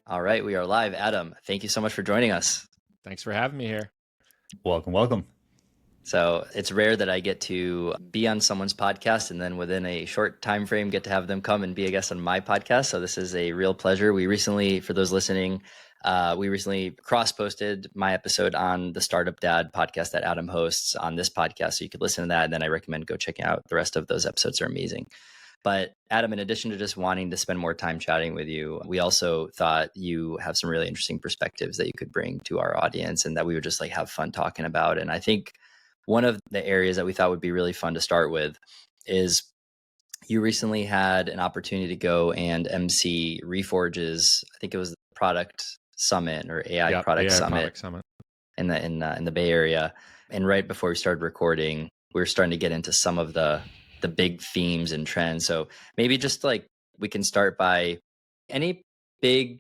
All right, we are live. Adam, thank you so much for joining us. Thanks for having me here. Welcome, welcome. So it's rare that I get to be on someone's podcast and then within a short time frame get to have them come and be a guest on my podcast. So this is a real pleasure. We recently, for those listening, we recently cross-posted my episode on the Startup Dad podcast that Adam hosts on this podcast. So you could listen to that. And then I recommend go checking out the rest of those episodes. Are amazing. But Adam, in addition to just wanting to spend more time chatting with you, we also thought you have some really interesting perspectives that you could bring to our audience and that we would just like have fun talking about. And I think one of the areas that we thought would be really fun to start with is you recently had an opportunity to go and MC Reforge's, I think it was the product summit or AI product summit in the Bay Area. And right before we started recording, we were starting to get into some of the big themes and trends. So maybe just like we can start by any big,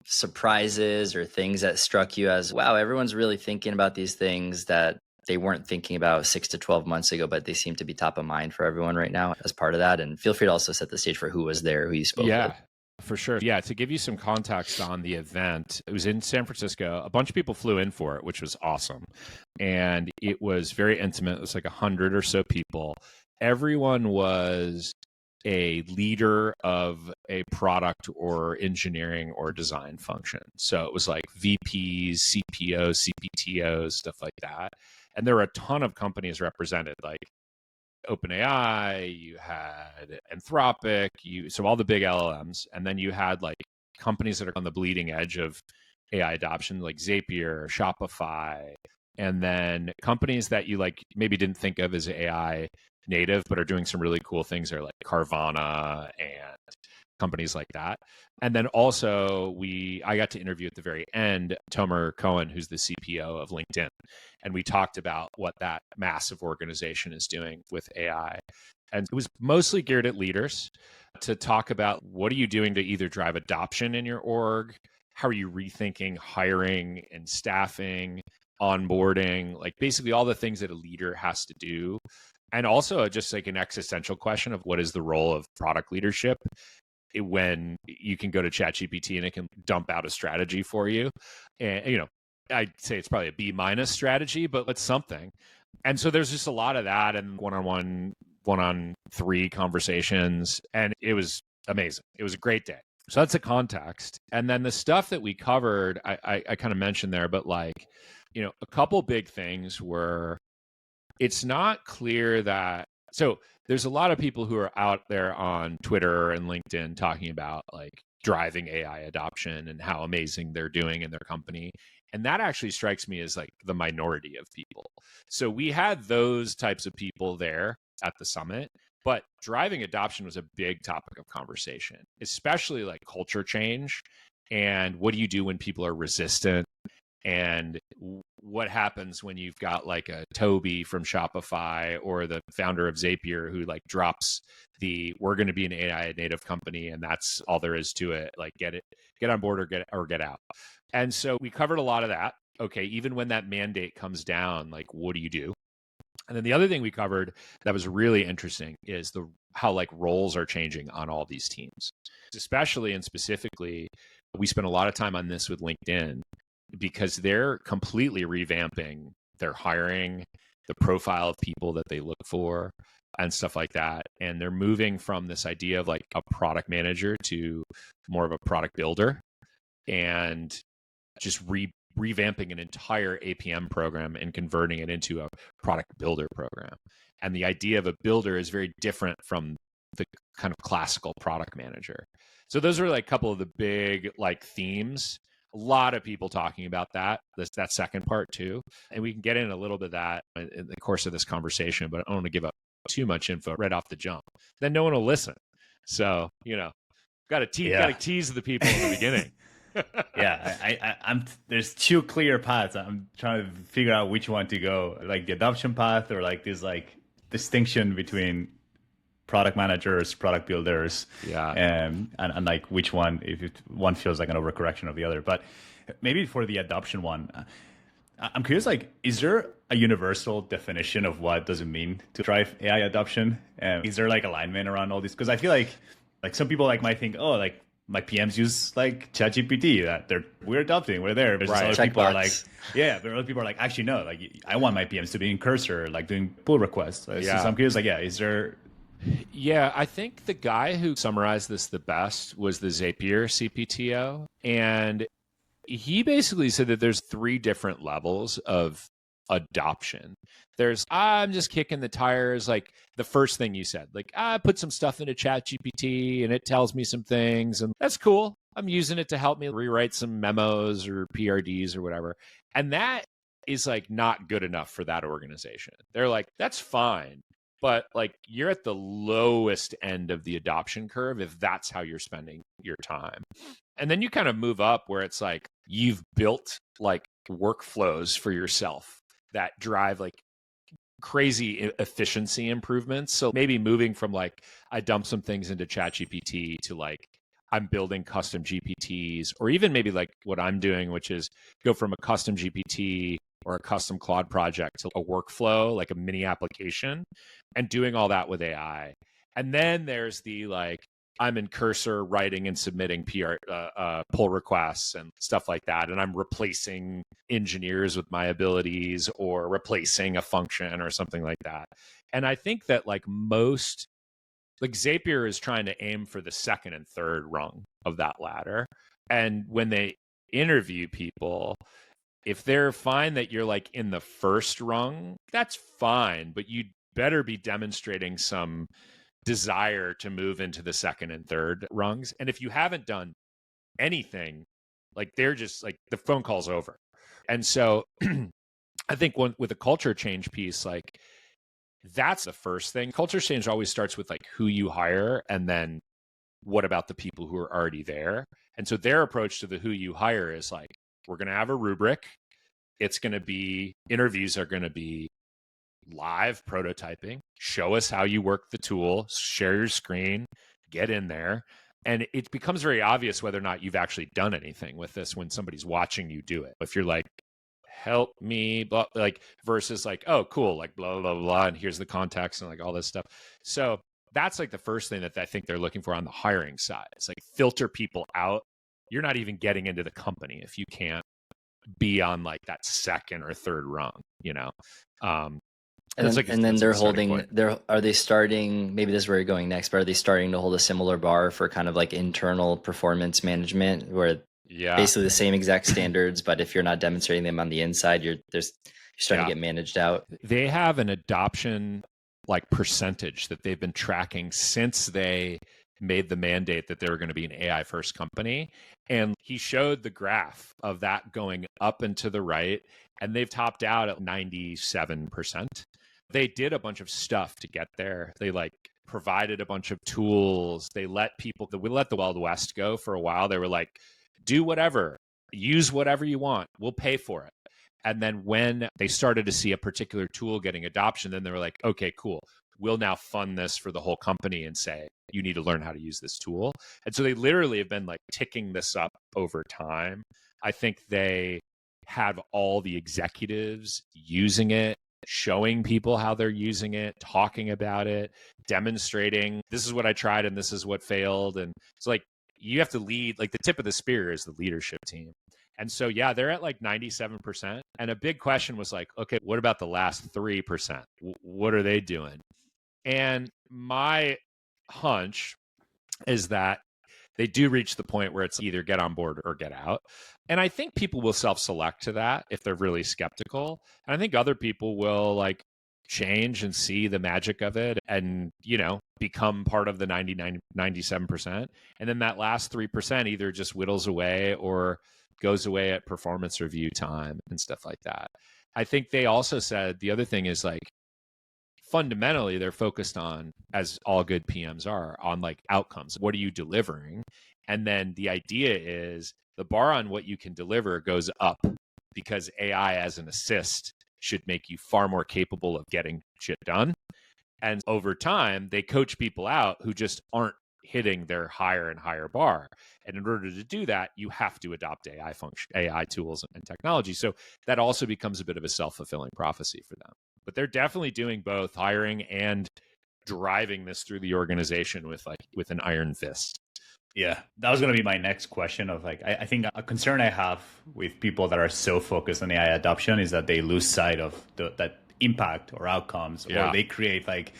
surprises or things that struck you as, wow, everyone's really thinking about these things that they weren't thinking about 6 to 12 months ago, but they seem to be top of mind for everyone right now as part of that. And feel free to also set the stage for who was there, who you spoke with. For sure. Yeah, to give you some context on the event, it was in San Francisco. A bunch of people flew in for it, which was awesome. And it was very intimate. It was like 100 or so people. Everyone was a leader of a product or engineering or design function. So it was like VPs, CPOs, CPTOs, stuff like that. And there were a ton of companies represented, like OpenAI, you had Anthropic, so all the big LLMs. And then you had like companies that are on the bleeding edge of AI adoption, like Zapier, Shopify, and then companies that you like maybe didn't think of as AI native, but are doing some really cool things are like Carvana and companies like that. And then also I got to interview at the very end Tomer Cohen, who's the CPO of LinkedIn. And we talked about what that massive organization is doing with AI. And it was mostly geared at leaders to talk about what are you doing to either drive adoption in your org? How are you rethinking hiring and staffing, onboarding, like basically all the things that a leader has to do. And also just like an existential question of what is the role of product leadership when you can go to ChatGPT and it can dump out a strategy for you. And, I'd say it's probably a B- strategy, but it's something. And so there's just a lot of that and one-on-three conversations. And it was amazing. It was a great day. So that's the context. And then the stuff that we covered, I kind of mentioned there, but like, a couple big things were, it's not clear that, so there's a lot of people who are out there on Twitter and LinkedIn talking about like driving AI adoption and how amazing they're doing in their company. And that actually strikes me as like the minority of people. So we had those types of people there at the summit, but driving adoption was a big topic of conversation, especially like culture change. And what do you do when people are resistant? And what happens when you've got like a Toby from Shopify or the founder of Zapier who like drops we're going to be an AI native company and that's all there is to it. Like get on board or get out. And so we covered a lot of that. Okay, even when that mandate comes down, like what do you do? And then the other thing we covered that was really interesting is how like roles are changing on all these teams. Especially and specifically, we spent a lot of time on this with LinkedIn because they're completely revamping their hiring, the profile of people that they look for and stuff like that. And they're moving from this idea of like a product manager to more of a product builder and just revamping an entire APM program and converting it into a product builder program. And the idea of a builder is very different from the kind of classical product manager. So those are like a couple of the big like themes. A lot of people talking about that second part too. And we can get in a little bit of that in the course of this conversation, but I don't want to give up too much info right off the jump. Then no one will listen. So, got to tease the people in the beginning. I'm there's two clear paths. I'm trying to figure out which one to go, like the adoption path or like this like distinction between product managers, product builders, and like which one, if one feels like an overcorrection of the other. But maybe for the adoption one, I'm curious, like, is there a universal definition of what does it mean to drive AI adoption? Is there like alignment around all this? Because I feel like some people like might think, oh, like my PMs use like ChatGPT that we're adopting, we're there. But Right. other people are like, Checkbox. yeah, but other people are like, actually no, like I want my PMs to be in Cursor, like doing pull requests. So Yeah. I'm curious, like, yeah, is there? Yeah, I think the guy who summarized this the best was the Zapier CPTO. And he basically said that there's 3 different levels of adoption. There's, I'm just kicking the tires, like the first thing you said, like, I put some stuff into Chat GPT and it tells me some things, and that's cool. I'm using it to help me rewrite some memos or PRDs or whatever. And that is like not good enough for that organization. They're like, that's fine. But like you're at the lowest end of the adoption curve if that's how you're spending your time. And then you kind of move up where it's like you've built like workflows for yourself that drive like crazy efficiency improvements. So maybe moving from like I dump some things into ChatGPT to like I'm building custom GPTs, or even maybe like what I'm doing, which is go from a custom GPT or a custom Claude project to a workflow, like a mini application, and doing all that with AI. And then there's the like, I'm in Cursor writing and submitting pull requests and stuff like that. And I'm replacing engineers with my abilities or replacing a function or something like that. And I think that like Zapier is trying to aim for the second and third rung of that ladder. And when they interview people, if they're fine that you're like in the first rung, that's fine, but you better be demonstrating some desire to move into the second and third rungs. And if you haven't done anything, like they're just like the phone call's over. And so I think with a culture change piece, like that's the first thing. Culture change always starts with like who you hire and then what about the people who are already there. And so their approach to the who you hire is like, we're going to have a rubric. It's going to be, interviews are going to be live prototyping. Show us how you work the tool, share your screen, get in there. And it becomes very obvious whether or not you've actually done anything with this when somebody's watching you do it. If you're like, help me, blah, like versus like, oh, cool, like blah, blah, blah, and here's the context and like all this stuff. So that's like the first thing that I think they're looking for on the hiring side. It's like filter people out. You're not even getting into the company if you can't be on like that second or third rung, you know? And then they're holding, are they starting, maybe this is where you're going next, but are they starting to hold a similar bar for kind of like internal performance management where basically the same exact standards, but if you're not demonstrating them on the inside, you're starting to get managed out? They have an adoption like percentage that they've been tracking since they made the mandate that they were going to be an AI first company. And he showed the graph of that going up and to the right, and they've topped out at 97%. They did a bunch of stuff to get there. They like provided a bunch of tools. We let the Wild West go for a while. They were like, do whatever, use whatever you want. We'll pay for it. And then when they started to see a particular tool getting adoption, then they were like, okay, cool. We'll now fund this for the whole company and say, you need to learn how to use this tool. And so they literally have been like ticking this up over time. I think they have all the executives using it, showing people how they're using it, talking about it, demonstrating, this is what I tried and this is what failed. And it's like, you have to lead, like the tip of the spear is the leadership team. And so, yeah, they're at like 97%. And a big question was like, okay, what about the last 3%? What are they doing? And my hunch is that they do reach the point where it's either get on board or get out. And I think people will self-select to that if they're really skeptical. And I think other people will like change and see the magic of it and, you know, become part of the 97%. And then that last 3% either just whittles away or goes away at performance review time and stuff like that. I think they also said the other thing is like, fundamentally, they're focused on, as all good PMs are, on like outcomes. What are you delivering? And then the idea is the bar on what you can deliver goes up because AI as an assist should make you far more capable of getting shit done. And over time, they coach people out who just aren't hitting their higher and higher bar. And in order to do that, you have to adopt AI tools and technology. So that also becomes a bit of a self-fulfilling prophecy for them. But they're definitely doing both hiring and driving this through the organization with an iron fist. Yeah, that was going to be my next question of like, I think a concern I have with people that are so focused on AI adoption is that they lose sight of that impact or outcomes, or Yeah. they create like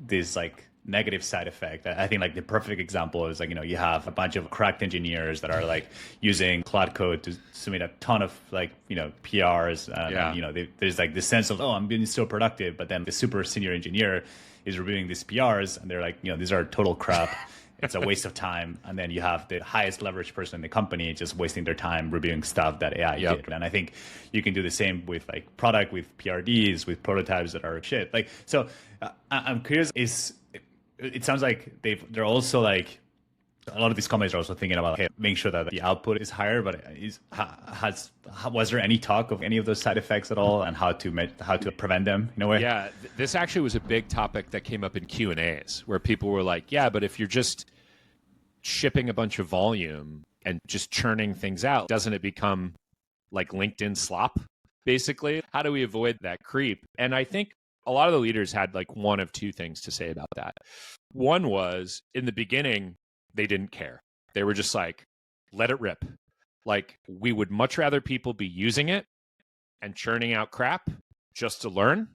this like negative side effect. I think like the perfect example is like, you have a bunch of cracked engineers that are like using Cloud Code to submit a ton of like, PRs. Yeah. And there's like this sense of, oh, I'm being so productive. But then the super senior engineer is reviewing these PRs and they're like, these are total crap. It's a waste of time. And then you have the highest leverage person in the company just wasting their time reviewing stuff that AI did. And I think you can do the same with like product, with PRDs, with prototypes that are shit. Like, so I'm curious, it sounds like they're also like, a lot of these companies are also thinking about, hey, making sure that the output is higher, but was there any talk of any of those side effects at all, and how to prevent them in a way? Yeah, this actually was a big topic that came up in Q&As where people were like, yeah, but if you're just shipping a bunch of volume and just churning things out, doesn't it become like LinkedIn slop, basically? How do we avoid that creep? And I think a lot of the leaders had like one of two things to say about that. One was, in the beginning, they didn't care. They were just like, let it rip. Like, we would much rather people be using it and churning out crap just to learn,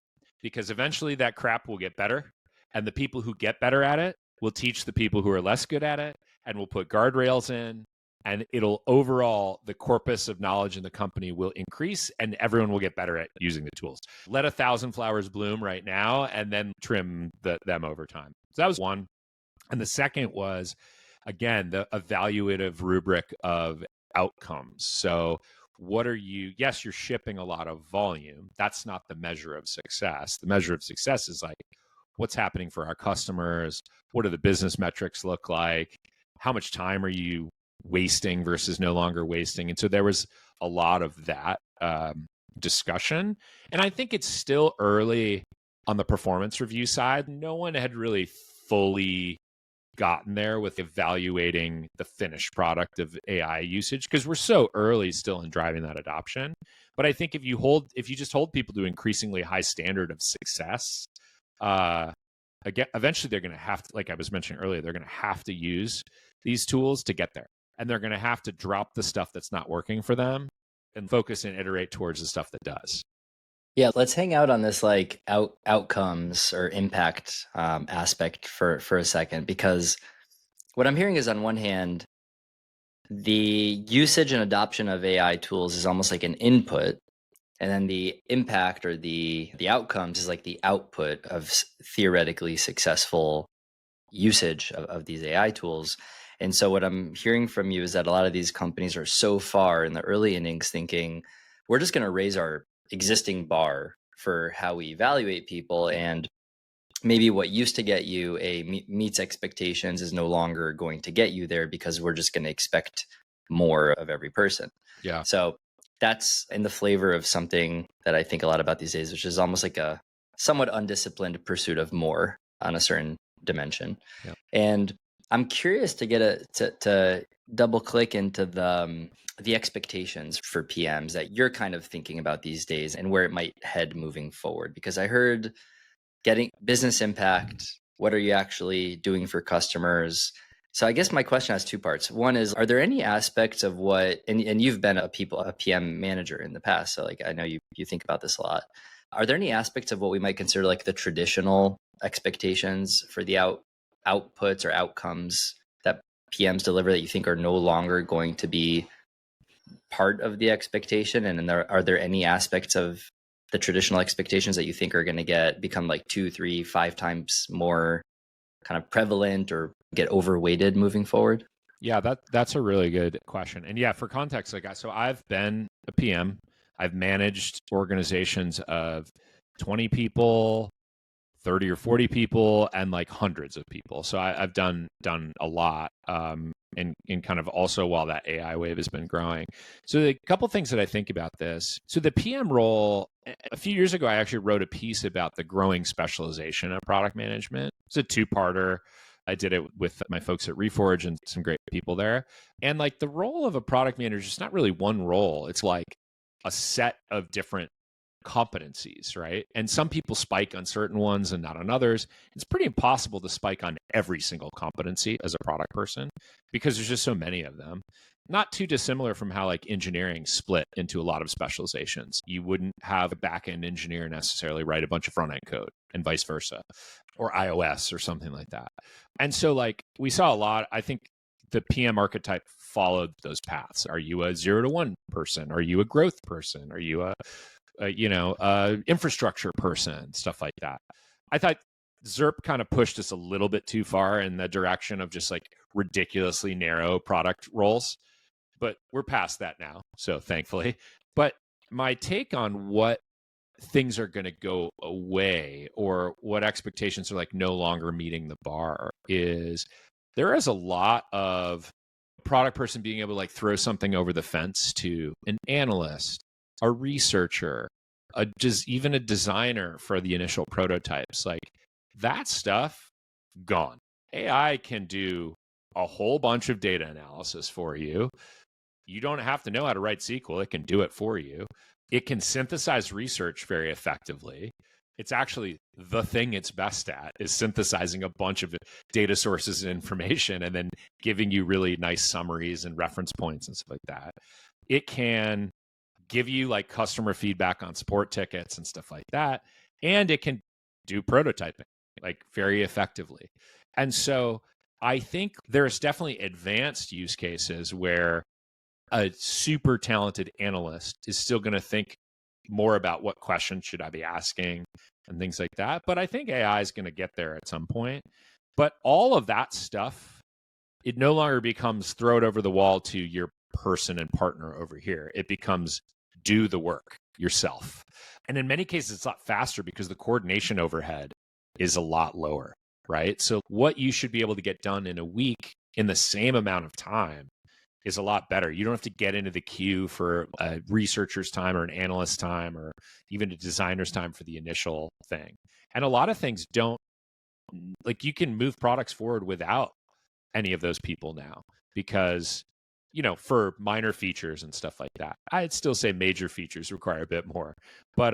because eventually that crap will get better. And the people who get better at it will teach the people who are less good at it, and we'll put guardrails in, and it'll overall, the corpus of knowledge in the company will increase and everyone will get better at using the tools. Let 1,000 flowers bloom right now and then trim them over time. So that was one. And the second was, again, the evaluative rubric of outcomes. So yes, you're shipping a lot of volume. That's not the measure of success. The measure of success is like, what's happening for our customers? What do the business metrics look like? How much time are you wasting versus no longer wasting? And so there was a lot of that discussion. And I think it's still early on the performance review side. No one had really fully gotten there with evaluating the finished product of AI usage, because we're so early still in driving that adoption. But I think if you just hold people to an increasingly high standard of success, again, eventually they're going to have to, like I was mentioning earlier, they're going to have to use these tools to get there. And they're going to have to drop the stuff that's not working for them and focus and iterate towards the stuff that does. Yeah, let's hang out on this like outcomes or impact aspect for a second, because what I'm hearing is, on one hand, the usage and adoption of AI tools is almost like an input, and then the impact or the outcomes is like the output of theoretically successful usage of these AI tools. And so what I'm hearing from you is that a lot of these companies are so far in the early innings thinking, we're just going to raise our existing bar for how we evaluate people, and maybe what used to get you meets expectations is no longer going to get you there, because we're just going to expect more of every person. Yeah. So that's in the flavor of something that I think a lot about these days, which is almost like a somewhat undisciplined pursuit of more on a certain dimension. Yeah. And I'm curious to get to double click into the expectations for PMs that you're kind of thinking about these days and where it might head moving forward. Because I heard getting business impact, what are you actually doing for customers? So I guess my question has two parts. One is, are there any aspects of what, and you've been a PM manager in the past, so like I know you think about this a lot. Are there any aspects of what we might consider like the traditional expectations for the outputs or outcomes that PMs deliver that you think are no longer going to be part of the expectation? And are there any aspects of the traditional expectations that you think are going to become like 2, 3, 5 times more kind of prevalent or get overweighted moving forward? Yeah, that's a really good question. And yeah, for context, so I've been a PM. I've managed organizations of 20 people, 30 or 40 people, and like hundreds of people. So I've done a lot, in kind of also while that AI wave has been growing. So a couple things that I think about this. So the PM role, a few years ago, I actually wrote a piece about the growing specialization of product management. It's a 2-parter. I did it with my folks at Reforge and some great people there. And like the role of a product manager is not really one role. It's like a set of different competencies, right? And some people spike on certain ones and not on others. It's pretty impossible to spike on every single competency as a product person because there's just so many of them. Not too dissimilar from how like engineering split into a lot of specializations. You wouldn't have a back-end engineer necessarily write a bunch of front-end code and vice versa, or iOS or something like that. And so like we saw a lot, I think the PM archetype followed those paths. Are you a 0 to 1 person? Are you a growth person? Are you a infrastructure person? Stuff like that. I thought ZERP kind of pushed us a little bit too far in the direction of just like ridiculously narrow product roles, but we're past that now. So thankfully, but my take on what things are going to go away or what expectations are like no longer meeting the bar is there is a lot of product person being able to like throw something over the fence to an analyst, a researcher, even a designer for the initial prototypes. Like that stuff gone. AI can do a whole bunch of data analysis for you. You don't have to know how to write SQL. It can do it for you. It can synthesize research very effectively. It's actually the thing it's best at is synthesizing a bunch of data sources and information and then giving you really nice summaries and reference points and stuff like that. It can give you like customer feedback on support tickets and stuff like that. And it can do prototyping like very effectively. And so I think there's definitely advanced use cases where a super talented analyst is still going to think more about what questions should I be asking and things like that. But I think AI is going to get there at some point. But all of that stuff, it no longer becomes throw it over the wall to your person and partner over here. It becomes do the work yourself. And in many cases, it's a lot faster because the coordination overhead is a lot lower, right? So what you should be able to get done in a week in the same amount of time is a lot better. You don't have to get into the queue for a researcher's time or an analyst's time or even a designer's time for the initial thing. And a lot of things don't, like you can move products forward without any of those people now because, for minor features and stuff like that. I'd still say major features require a bit more. But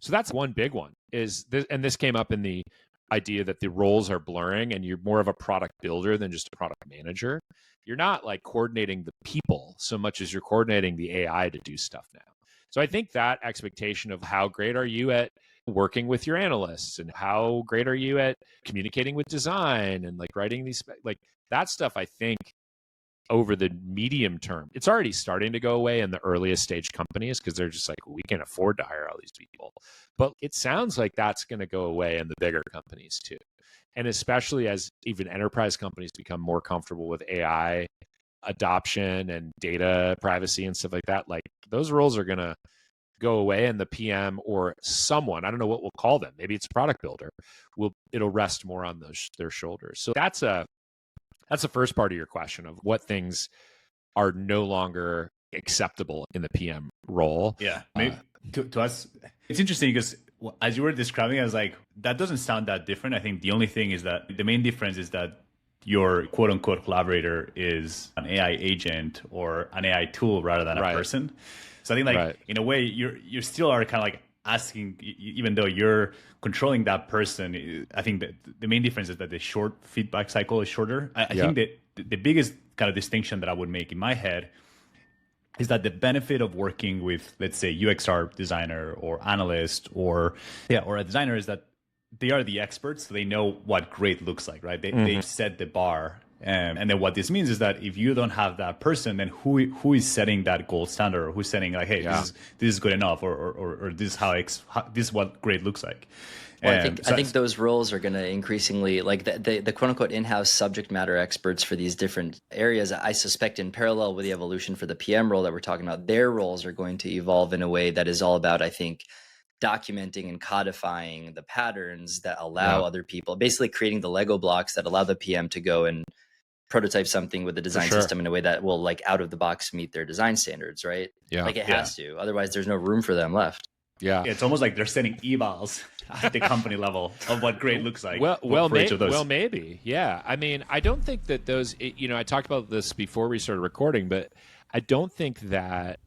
so that's one big one and this came up in the idea that the roles are blurring and you're more of a product builder than just a product manager. You're not like coordinating the people so much as you're coordinating the AI to do stuff now. So I think that expectation of how great are you at working with your analysts and how great are you at communicating with design and like writing these, like that stuff, I think over the medium term, it's already starting to go away in the earliest stage companies because they're just like, we can't afford to hire all these people. But it sounds like that's going to go away in the bigger companies too. And especially as even enterprise companies become more comfortable with AI adoption and data privacy and stuff like that, like those roles are going to go away and the PM or someone, I don't know what we'll call them, maybe it's a product builder, it'll rest more on their shoulders. So that's the first part of your question of what things are no longer acceptable in the PM role. Yeah. Maybe to us, it's interesting because as you were describing, I was like, that doesn't sound that different. I think the only thing is that the main difference is that your quote unquote collaborator is an AI agent or an AI tool rather than a person. So I think in a way, you still are kind of like asking, even though you're controlling that person, I think that the main difference is that the short feedback cycle is shorter. I think that the biggest kind of distinction that I would make in my head is that the benefit of working with, let's say, UXR designer or analyst or a designer is that they are the experts. So they know what great looks like, right? They set the bar. And then what this means is that if you don't have that person, then who is setting that gold standard, or who's setting like, hey, this is good enough, or this is this is what great looks like. Well, I think those roles are going to increasingly, like the quote unquote in-house subject matter experts for these different areas. I suspect in parallel with the evolution for the PM role that we're talking about, their roles are going to evolve in a way that is all about, I think, documenting and codifying the patterns that allow other people, basically creating the Lego blocks that allow the PM to go and prototype something with the design system in a way that will like out of the box meet their design standards, right? Like it has to, otherwise there's no room for them left. It's almost like they're setting evals at the company level of what great looks like. Maybe. Yeah. I mean, I don't think that those, I talked about this before we started recording, but I don't think that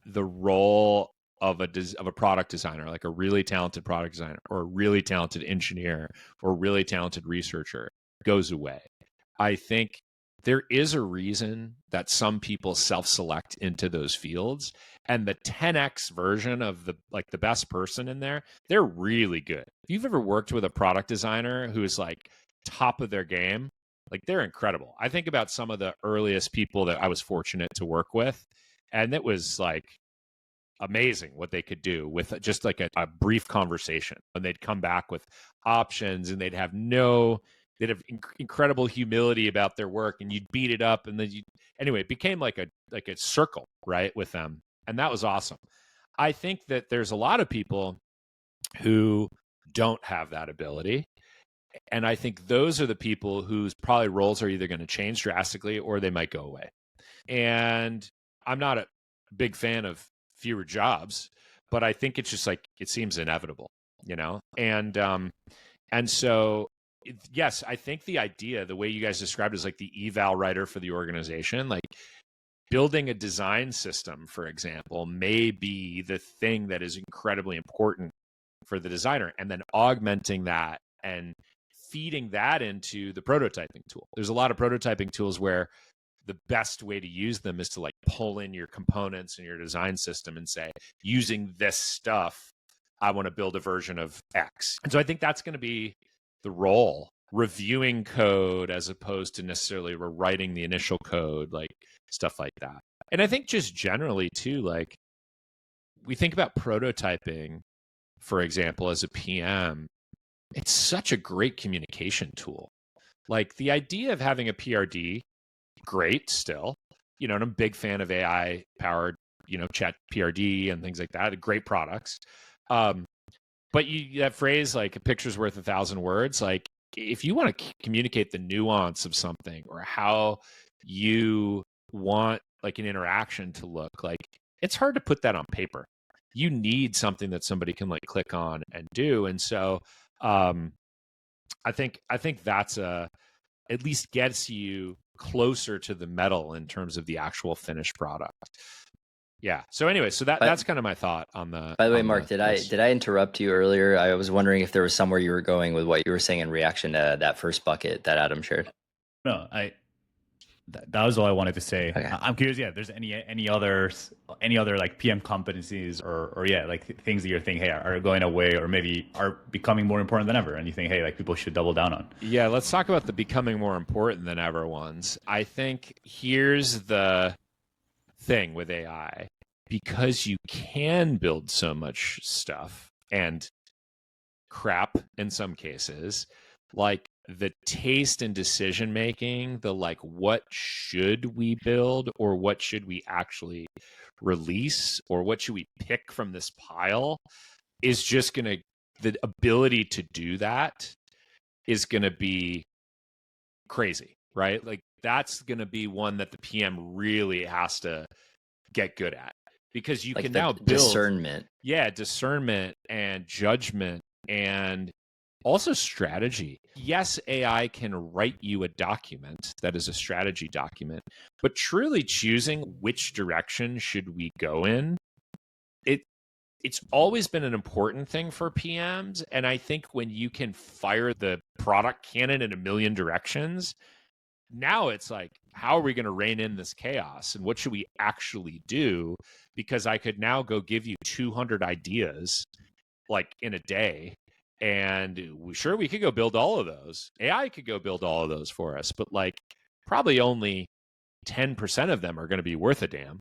the role of a product designer, like a really talented product designer or a really talented engineer or a really talented researcher, goes away. I think there is a reason that some people self-select into those fields, and the 10x version of the best person in there, they're really good. If you've ever worked with a product designer who is like top of their game, like they're incredible. I think about some of the earliest people that I was fortunate to work with, and it was like amazing what they could do with just like a brief conversation. And they'd come back with options, and they'd have incredible humility about their work, and you'd beat it up, and then anyway, it became like a circle, right, with them. And that was awesome. I think that there's a lot of people who don't have that ability. And I think those are the people whose probably roles are either going to change drastically or they might go away. And I'm not a big fan of fewer jobs, but I think it's just like, it seems inevitable, you know? And so, yes, I think the idea, the way you guys described it, is like the eval writer for the organization, like building a design system, for example, may be the thing that is incredibly important for the designer, and then augmenting that and feeding that into the prototyping tool. There's a lot of prototyping tools where the best way to use them is to like pull in your components in your design system and say, using this stuff, I want to build a version of X. And so I think that's going to be the role, reviewing code as opposed to necessarily rewriting the initial code, like stuff like that. And I think just generally too, like we think about prototyping, for example, as a PM, it's such a great communication tool. Like the idea of having a PRD, great still, you know, and I'm a big fan of AI powered, you know, chat PRD and things like that, great products. But that phrase, like a picture's worth 1,000 words, like if you want to communicate the nuance of something or how you want like an interaction to look, like it's hard to put that on paper. You need something that somebody can like click on and do. And so I think that's at least gets you closer to the metal in terms of the actual finished product. Yeah. So anyway, so that's kind of my thought on the. By the way, Mark, did I interrupt you earlier? I was wondering if there was somewhere you were going with what you were saying in reaction to that first bucket that Adam shared. No, that was all I wanted to say. Okay. I'm curious, yeah, if there's any other like PM competencies or yeah, like things that you're thinking, hey, are going away or maybe are becoming more important than ever, and you think, hey, like people should double down on. Yeah, let's talk about the becoming more important than ever ones. I think here's the thing with AI, because you can build so much stuff and crap in some cases, like the taste and decision making, the like what should we build or what should we actually release or what should we pick from this pile is just gonna, the ability to do that is gonna be crazy, right? Like that's gonna be one that the PM really has to get good at, because you like can now build discernment. Yeah, discernment and judgment and also strategy. Yes, AI can write you a document that is a strategy document, but truly choosing which direction should we go in, it's always been an important thing for PMs. And I think when you can fire the product cannon in a million directions, now it's like, how are we going to rein in this chaos and what should we actually do? Because I could now go give you 200 ideas like in a day, and we could go build all of those. AI could go build all of those for us, but like probably only 10% of them are going to be worth a damn.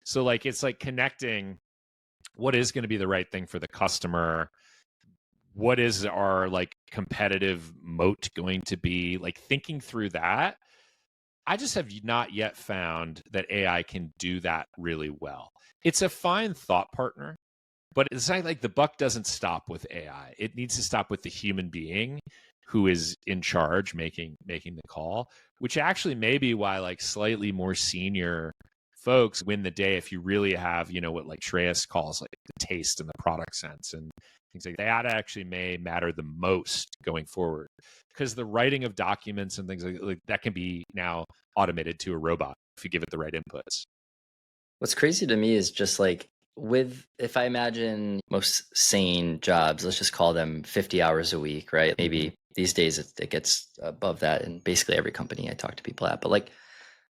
So like it's like connecting what is going to be the right thing for the customer, what is our like competitive moat going to be, like thinking through that. I just have not yet found that AI can do that really well. It's a fine thought partner, but it's not like the buck doesn't stop with AI. It needs to stop with the human being who is in charge making the call, which actually may be why like slightly more senior folks win the day if you really have, you know, what like Shreyas calls like the taste and the product sense and things like that actually may matter the most going forward, because the writing of documents and things like that can be now automated to a robot if you give it the right inputs. What's crazy to me is just like if I imagine most sane jobs, let's just call them 50 hours a week, right? Maybe these days it gets above that in basically every company I talk to people at. But like,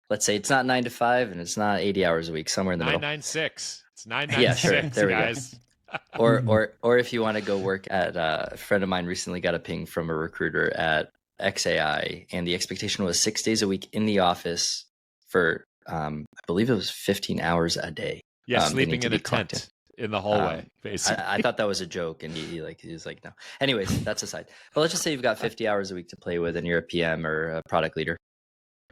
let's say it's not 9 to 5 and it's not 80 hours a week, somewhere in the middle. 996. It's Yeah, sure. 996, There we guys. go. Or if you want to go work at a friend of mine recently got a ping from a recruiter at XAI, and the expectation was 6 days a week in the office for I believe it was 15 hours a day. Yeah, They sleeping need to in be a clocked tent in the hallway, basically. I thought that was a joke, and he was like, no. Anyways, that's aside. But let's just say you've got 50 hours a week to play with, and you're a PM or a product leader,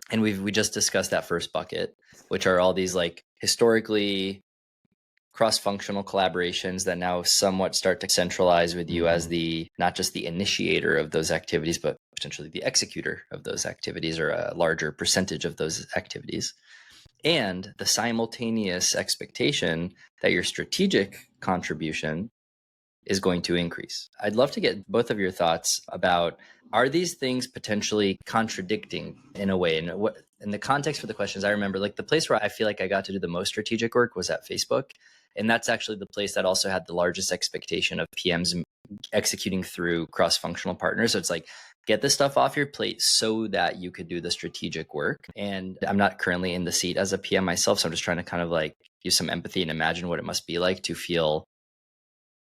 and we just discussed that first bucket, which are all these like historically cross-functional collaborations that now somewhat start to centralize with you as the not just the initiator of those activities, but potentially the executor of those activities, or a larger percentage of those activities. And the simultaneous expectation that your strategic contribution is going to increase. I'd love to get both of your thoughts about, are these things potentially contradicting in a way? And what, in the context for the questions, I remember like the place where I feel like I got to do the most strategic work was at Facebook. And that's actually the place that also had the largest expectation of PMs executing through cross-functional partners. So it's like, get this stuff off your plate so that you could do the strategic work. And I'm not currently in the seat as a PM myself, so I'm just trying to kind of like use some empathy and imagine what it must be like to feel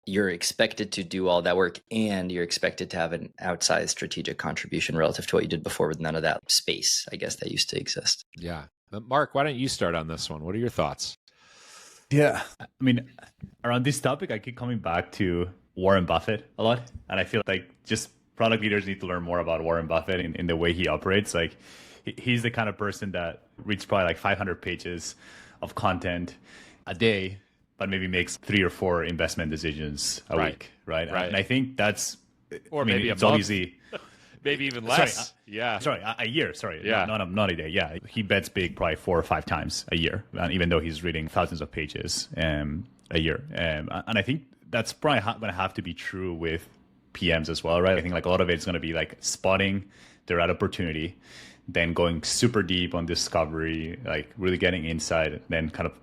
you're expected to do all that work and you're expected to have an outsized strategic contribution relative to what you did before, with none of that space, I guess, that used to exist. Yeah. Mark, why don't you start on this one? What are your thoughts? Yeah. I mean, around this topic, I keep coming back to Warren Buffett a lot. And I feel like just product leaders need to learn more about Warren Buffett in the way he operates. Like, he's the kind of person that reads probably like 500 pages of content a day, but maybe makes 3 or 4 investment decisions a week, right? And I think that's, or maybe it's obviously maybe even less. A year. Yeah. Not a day. Yeah. He bets big probably 4 or 5 times a year, even though he's reading thousands of pages a year. And I think that's probably going to have to be true with PMs as well, right? I think like a lot of it's going to be like spotting the right opportunity, then going super deep on discovery, like really getting insight, then kind of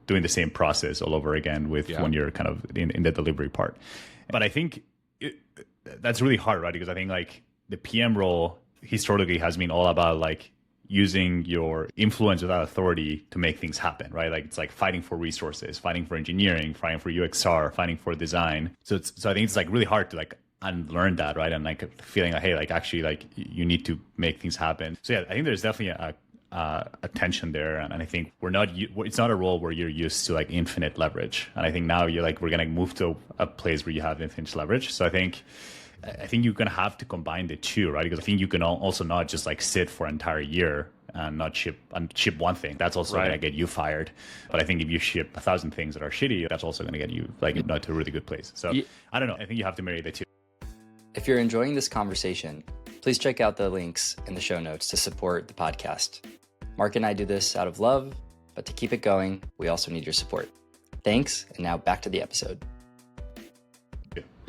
doing the same process all over again with when you're kind of in the delivery part. But I think that's really hard, right? Because I think like the PM role historically has been all about like using your influence without authority to make things happen, right? Like it's like fighting for resources, fighting for engineering, fighting for UXR, fighting for design. So I think it's like really hard to like unlearn that, right? And like feeling like, hey, like actually like you need to make things happen. So yeah, I think there's definitely a tension there, and I think it's not a role where you're used to like infinite leverage, and I think now we're gonna move to a place where you have infinite leverage. So I think you're gonna have to combine the two, right? Because I think you can also not just like sit for an entire year and not ship one thing. That's also gonna get you fired. But I think if you ship 1,000 things that are shitty, that's also gonna get you like not to a really good place. So I don't know. I think you have to marry the two. If you're enjoying this conversation, please check out the links in the show notes to support the podcast. Mark and I do this out of love, but to keep it going, we also need your support. Thanks, and now back to the episode.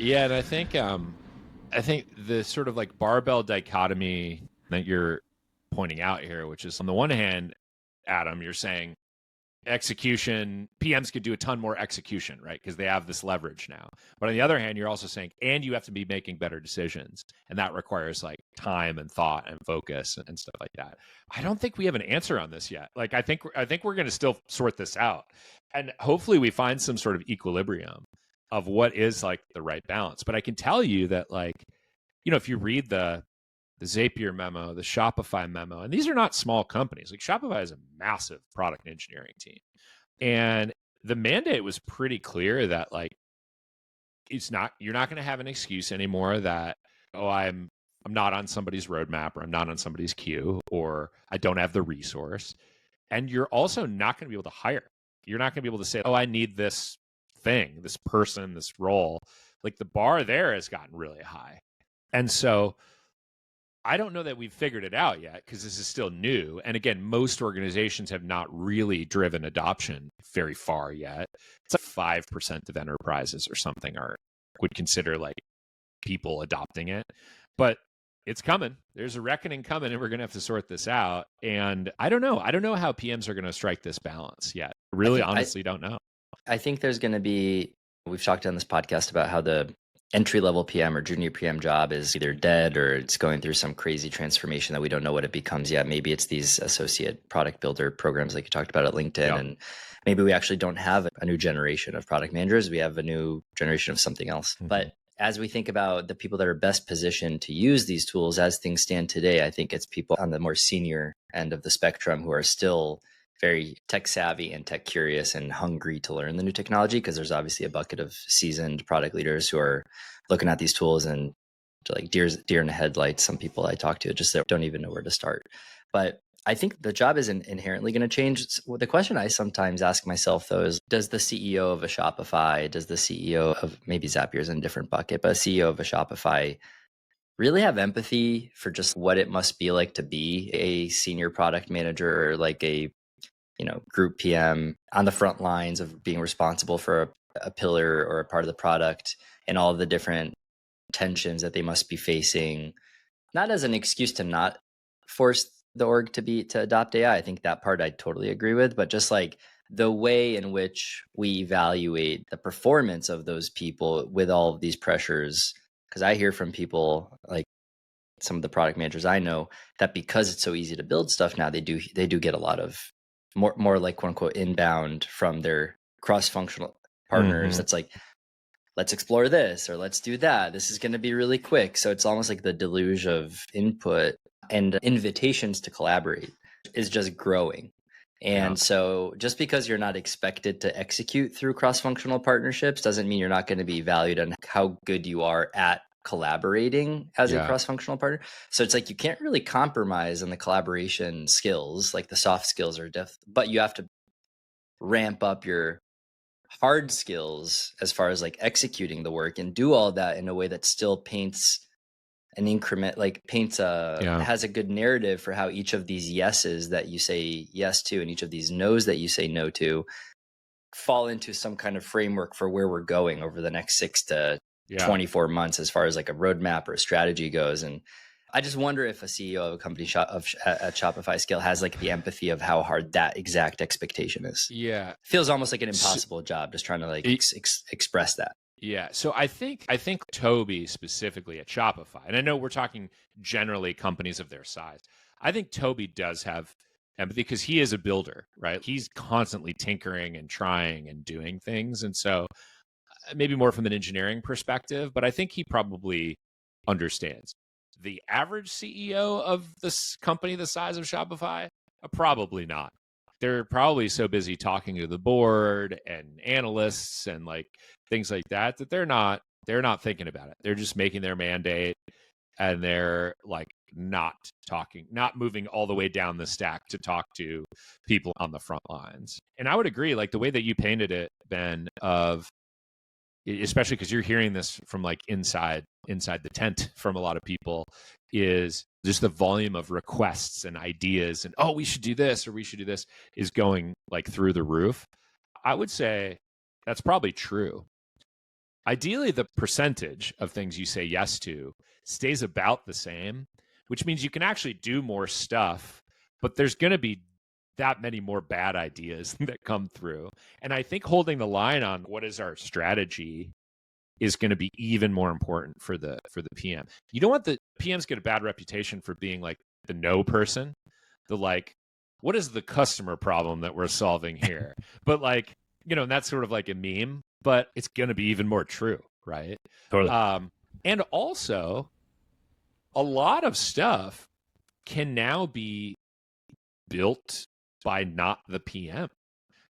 Yeah, and I think the sort of like barbell dichotomy that you're pointing out here, which is on the one hand, Adam, you're saying execution, PMs could do a ton more execution, right? Because they have this leverage now. But on the other hand, you're also saying, and you have to be making better decisions. And that requires like time and thought and focus and stuff like that. I don't think we have an answer on this yet. Like, I think we're going to still sort this out. And hopefully we find some sort of equilibrium of what is like the right balance. But I can tell you that, like, you know, if you read the Zapier memo, the Shopify memo, and these are not small companies. Like Shopify is a massive product engineering team. And the mandate was pretty clear that like you're not going to have an excuse anymore that, oh, I'm not on somebody's roadmap, or I'm not on somebody's queue, or I don't have the resource. And you're also not going to be able to hire. You're not going to be able to say, oh, I need this thing, this person, this role. Like the bar there has gotten really high. And so I don't know that we've figured it out yet, because this is still new. And again, most organizations have not really driven adoption very far yet. It's like 5% of enterprises or something would consider like people adopting it. But it's coming. There's a reckoning coming, and we're going to have to sort this out. And I don't know. I don't know how PMs are going to strike this balance yet. Honestly don't know. I think there's going to be, we've talked on this podcast about how the entry-level PM or junior PM job is either dead or it's going through some crazy transformation that we don't know what it becomes yet. Maybe it's these associate product builder programs like you talked about at LinkedIn. And maybe we actually don't have a new generation of product managers. We have a new generation of something else. But as we think about the people that are best positioned to use these tools as things stand today, I think it's people on the more senior end of the spectrum who are still very tech savvy and tech curious and hungry to learn the new technology, because there's obviously a bucket of seasoned product leaders who are looking at these tools and like deer in the headlights. Some people I talk to just don't even know where to start. But I think the job isn't inherently going to change. The question I sometimes ask myself, though, is does the CEO of a Shopify, does the CEO of maybe Zapier's in a different bucket, but a CEO of a Shopify really have empathy for just what it must be like to be a senior product manager or like a group PM on the front lines of being responsible for a pillar or a part of the product and all the different tensions that they must be facing, not as an excuse to not force the org to adopt AI. I think that part I totally agree with, but just like the way in which we evaluate the performance of those people with all of these pressures, because I hear from people like some of the product managers I know that because it's so easy to build stuff now, they do get a lot of more like quote unquote inbound from their cross-functional partners. That's like, let's explore this or let's do that. This is going to be really quick. So it's almost like the deluge of input and invitations to collaborate is just growing. And so just because you're not expected to execute through cross-functional partnerships doesn't mean you're not going to be valued on how good you are at collaborating as a cross-functional partner. So it's like you can't really compromise on the collaboration skills, like the soft skills are but you have to ramp up your hard skills as far as like executing the work and do all that in a way that still paints an increment, like has a good narrative for how each of these yeses that you say yes to and each of these no's that you say no to fall into some kind of framework for where we're going over the next 6 to 24 months as far as like a roadmap or a strategy goes. And I just wonder if a CEO of a company at Shopify scale has like the empathy of how hard that exact expectation is. Yeah. Feels almost like an impossible job just trying to like express that. Yeah. So I think Toby specifically at Shopify, and I know we're talking generally companies of their size. I think Toby does have empathy because he is a builder, right? He's constantly tinkering and trying and doing things. And so maybe more from an engineering perspective, but I think he probably understands. The average CEO of this company the size of Shopify, probably not. They're probably so busy talking to the board and analysts and like things like that they're not thinking about it. They're just making their mandate and they're like not moving all the way down the stack to talk to people on the front lines. And I would agree, like the way that you painted it, Ben, of especially because you're hearing this from like inside the tent from a lot of people, is just the volume of requests and ideas and, oh, we should do this or we should do this is going like through the roof. I would say that's probably true. Ideally, the percentage of things you say yes to stays about the same, which means you can actually do more stuff, but there's going to be that many more bad ideas that come through. And I think holding the line on what is our strategy is going to be even more important for the PM. You don't want the PMs get a bad reputation for being like the no person, the like, what is the customer problem that we're solving here? But like, and that's sort of like a meme, but it's going to be even more true, right? Totally. And also, a lot of stuff can now be built by not the PM.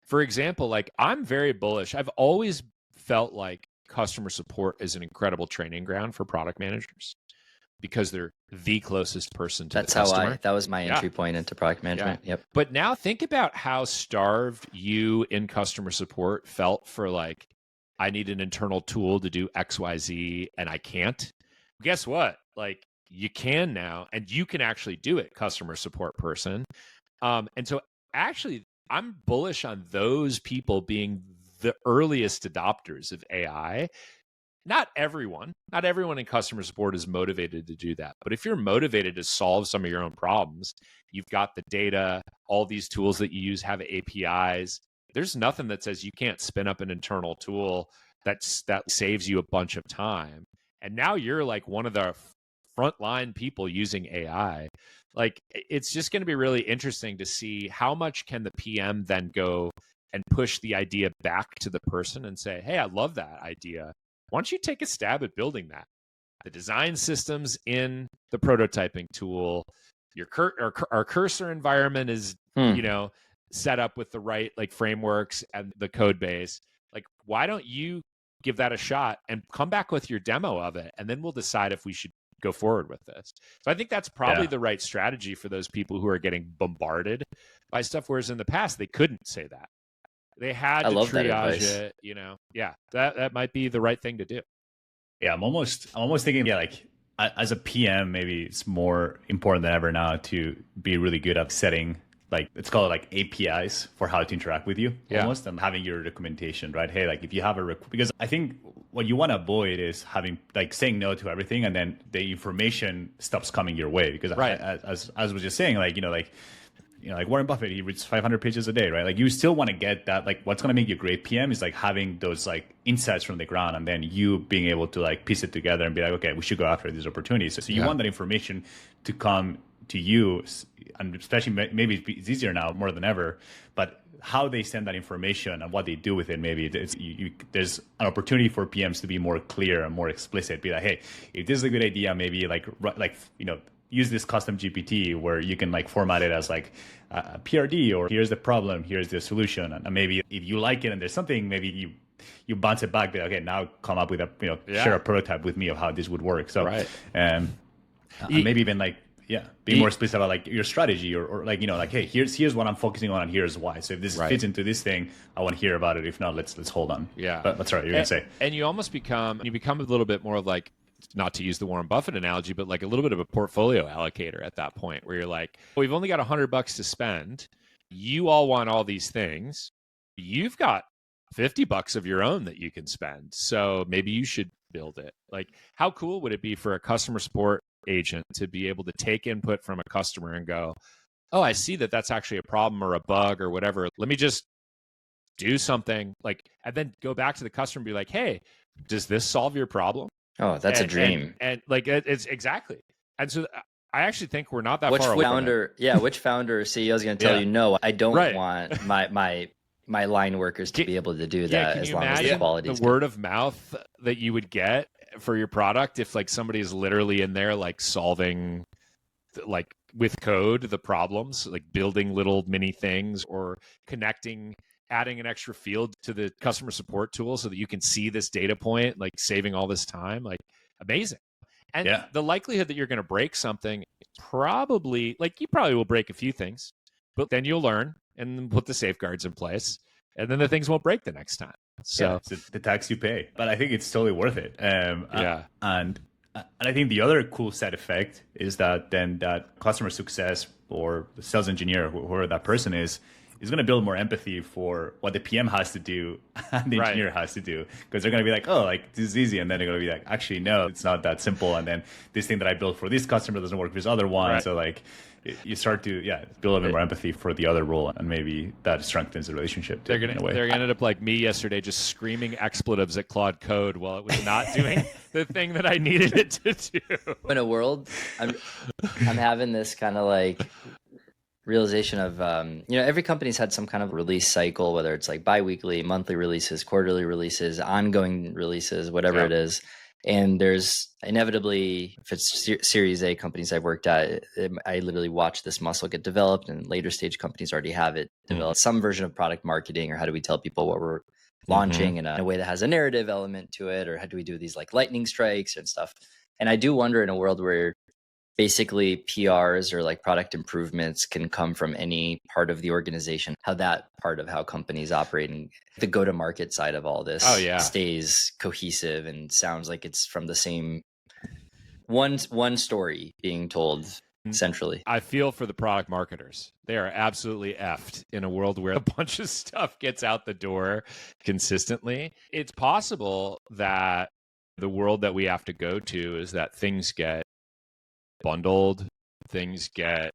For example, like I'm very bullish. I've always felt like customer support is an incredible training ground for product managers because they're the closest person to the customer. That was my entry point into product management. Yep. But now think about how starved you in customer support felt for like, I need an internal tool to do XYZ and I can't. Guess what? Like you can now, and you can actually do it, customer support person. And so actually, I'm bullish on those people being the earliest adopters of AI. Not everyone in customer support is motivated to do that. But if you're motivated to solve some of your own problems, you've got the data, all these tools that you use have APIs, there's nothing that says you can't spin up an internal tool that saves you a bunch of time. And now you're like one of the frontline people using AI. Like, it's just going to be really interesting to see how much can the PM then go and push the idea back to the person and say, hey, I love that idea. Why don't you take a stab at building that? The design systems in the prototyping tool, our cursor environment is, set up with the right like frameworks and the code base. Like, why don't you give that a shot and come back with your demo of it, and then we'll decide if we should go forward with this. So I think that's probably the right strategy for those people who are getting bombarded by stuff, whereas in the past they couldn't say that. They had to triage it, that might be the right thing to do. Yeah, I'm almost thinking, like as a PM, maybe it's more important than ever now to be really good at setting, like, let's call it like APIs for how to interact with you, almost, and having your documentation, right? Hey, like if you have because I think what you want to avoid is having like saying no to everything and then the information stops coming your way. Because as I was just saying, like, like Warren Buffett, he reads 500 pages a day, right? Like, you still want to get that, like, what's going to make you a great PM is like having those like insights from the ground, and then you being able to like piece it together and be like, okay, we should go after these opportunities. So you want that information to come to you, and especially maybe it's easier now more than ever, but how they send that information and what they do with it, maybe there's an opportunity for PMs to be more clear and more explicit. Be like, hey, if this is a good idea, maybe use this custom GPT where you can like format it as like a PRD, or here's the problem, here's the solution. And maybe if you like it and there's something, maybe you bounce it back, be like, okay, now come up with share a prototype with me of how this would work. So, maybe even like, be more explicit about like your strategy, or like, like, hey, here's what I'm focusing on and here's why. So if this fits into this thing, I want to hear about it. If not, let's hold on. Yeah. But sorry, you're going to say. And you almost become a little bit more like, not to use the Warren Buffett analogy, but like a little bit of a portfolio allocator at that point, where you're like, we've only got $100 to spend. You all want all these things. You've got $50 of your own that you can spend. So maybe you should build it. Like, how cool would it be for a customer support agent to be able to take input from a customer and go, oh, I see that that's actually a problem or a bug or whatever. Let me just do something, like, and then go back to the customer and be like, hey, does this solve your problem? Oh, that's a dream. And like, it's exactly. And so I actually think we're not that far away. Which founder or CEO is going to tell you, no, I don't want my line workers to be able to do that as long as the quality is good. The word of mouth that you would get for your product if like somebody is literally in there like solving like with code the problems, like building little mini things or connecting, adding an extra field to the customer support tool so that you can see this data point, like saving all this time, like amazing. And the likelihood that you're going to break something, probably, like, you probably will break a few things, but then you'll learn and put the safeguards in place, and then the things won't break the next time. So it's the tax you pay, but I think it's totally worth it. And I think the other cool side effect is that then that customer success or the sales engineer, whoever that person is going to build more empathy for what the PM has to do and the engineer has to do, because they're going to be like, oh, like, this is easy. And then they're going to be like, actually, no, it's not that simple. And then this thing that I built for this customer doesn't work for this other one. So like, you start to build a bit more empathy for the other role, and maybe that strengthens the relationship. They're going to end up like me yesterday, just screaming expletives at Claude Code while it was not doing the thing that I needed it to do. In a world, I'm having this kind of like realization of, every company's had some kind of release cycle, whether it's like bi-weekly, monthly releases, quarterly releases, ongoing releases, whatever it is. And there's inevitably, if it's Series A companies I've worked at, I literally watch this muscle get developed, and later stage companies already have it developed. Some version of product marketing, or how do we tell people what we're launching in a way that has a narrative element to it, or how do we do these like lightning strikes and stuff. And I do wonder, in a world where basically PRs or like product improvements can come from any part of the organization, how that part of how companies operate and the go-to-market side of all this stays cohesive and sounds like it's from the same one story being told centrally. I feel for the product marketers. They are absolutely effed in a world where a bunch of stuff gets out the door consistently. It's possible that the world that we have to go to is that things get bundled, things get,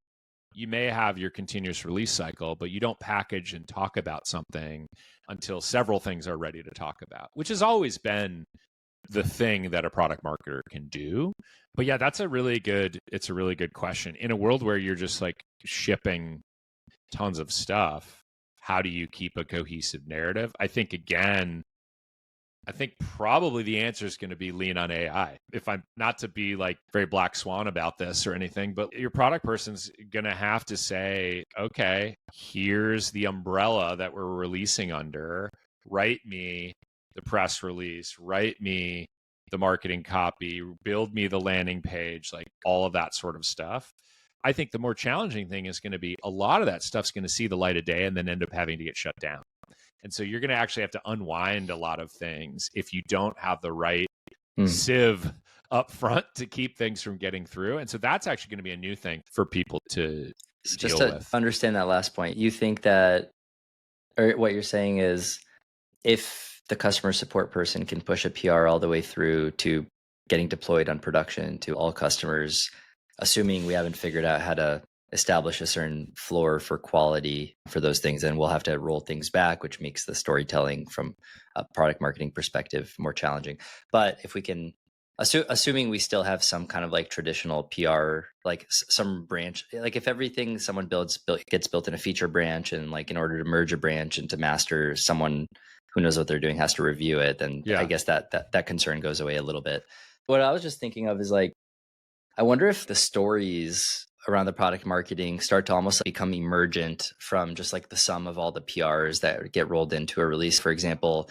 you may have your continuous release cycle, but you don't package and talk about something until several things are ready to talk about, which has always been the thing that a product marketer can do. But yeah, it's a really good question. In a world where you're just like shipping tons of stuff, how do you keep a cohesive narrative? I think probably the answer is going to be lean on AI. If I'm not to be like very black swan about this or anything, but your product person's going to have to say, okay, here's the umbrella that we're releasing under. Write me the press release, write me the marketing copy, build me the landing page, like all of that sort of stuff. I think the more challenging thing is going to be a lot of that stuff's going to see the light of day and then end up having to get shut down. And so you're going to actually have to unwind a lot of things if you don't have the right sieve up front to keep things from getting through. And so that's actually going to be a new thing for people to just deal to with. Understand that last point, you think that, or what you're saying is, if the customer support person can push a PR all the way through to getting deployed on production to all customers, assuming we haven't figured out how to establish a certain floor for quality for those things, then we'll have to roll things back, which makes the storytelling from a product marketing perspective more challenging. But if we can, assuming we still have some kind of like traditional PR, like some branch, like if everything someone gets built in a feature branch, and like in order to merge a branch into master, someone who knows what they're doing has to review it, then I guess that concern goes away a little bit. What I was just thinking of is like, I wonder if the stories around the product marketing start to almost become emergent from just like the sum of all the PRs that get rolled into a release. For example,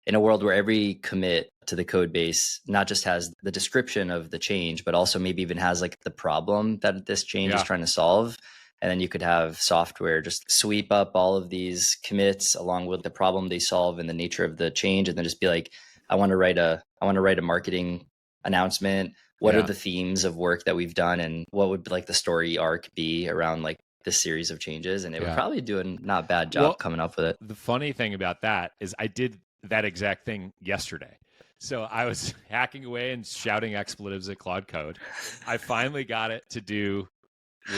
in a world where every commit to the code base not just has the description of the change, but also maybe even has like the problem that this change is trying to solve. And then you could have software just sweep up all of these commits along with the problem they solve and the nature of the change, and then just be like, I want to write a marketing announcement. What are the themes of work that we've done, and what would like the story arc be around like this series of changes? And it would probably do a not bad job coming up with it. The funny thing about that is I did that exact thing yesterday. So I was hacking away and shouting expletives at Claude Code. I finally got it to do